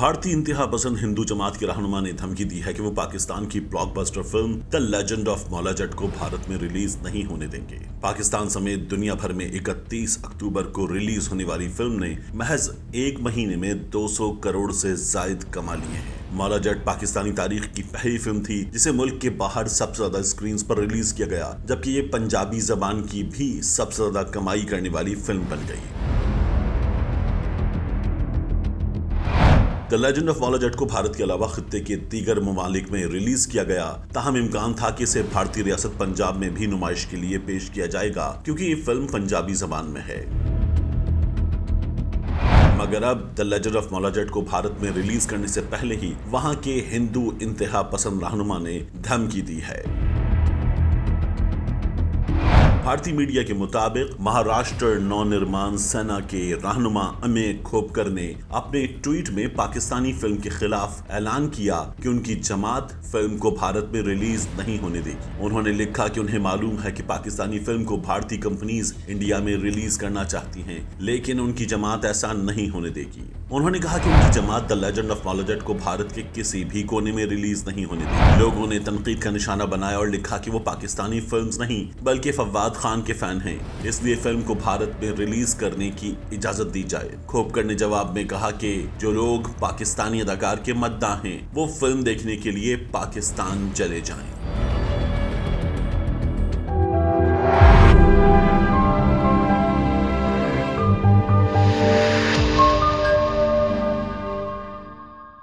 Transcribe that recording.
भारतीय इंतहा पसंद हिंदू जमात के रहनुमा ने धमकी दी है कि वो पाकिस्तान की blockbuster film the legend of Maula Jatt को भारत में रिलीज नहीं होने देंगे। पाकिस्तान समेत दुनिया भर में 31 अक्टूबर को रिलीज होने वाली फिल्म ने महज एक महीने में 200 करोड़ से जायद कमा लिए हैं। मौला जट पाकिस्तानी तारीख की पहली फिल्म थी जिसे मुल्क के बाहर सबसे ज्यादा स्क्रीन पर रिलीज किया गया, जबकि ये पंजाबी जबान की भी सबसे ज्यादा कमाई करने वाली फिल्म बन गई। The legend of Maula Jatt को भारत के अलावा खित्ते के दीगर ममालिक में रिलीज किया गया, ताहम इम्कान था कि इसे भारतीय रियासत पंजाब में भी नुमाइश के लिए पेश किया जाएगा क्योंकि ये फिल्म पंजाबी जबान में है। मगर अब the legend of Maula Jatt को भारत में रिलीज करने से पहले ही वहां के हिंदू इंतहा पसंद रहनुमा ने धमकी दी है। भारतीय मीडिया के मुताबिक महाराष्ट्र नवनिर्माण सेना के रहनुमा अमेय खोपकर ने अपने ट्वीट में पाकिस्तानी फिल्म के खिलाफ ऐलान किया कि उनकी जमात फिल्म को भारत में रिलीज नहीं होने देगी। उन्होंने लिखा कि उन्हें मालूम है कि पाकिस्तानी फिल्म को भारतीय कंपनीज इंडिया में रिलीज करना चाहती हैं, लेकिन उनकी जमात ऐसा नहीं होने देगी। उन्होंने कहा कि उनकी जमात the legend of Maula Jatt को भारत के किसी भी कोने में रिलीज नहीं होने देगी। लोगों ने तनकीद का निशाना बनाया और लिखा कि वो पाकिस्तानी फिल्म्स नहीं बल्कि फवाद खान के फैन हैं, इसलिए फिल्म को भारत में रिलीज करने की इजाजत दी जाए। खोपकर ने जवाब में कहा कि जो लोग पाकिस्तानी अदाकार के मद्दाह हैं वो फिल्म देखने के लिए पाकिस्तान चले जाएं।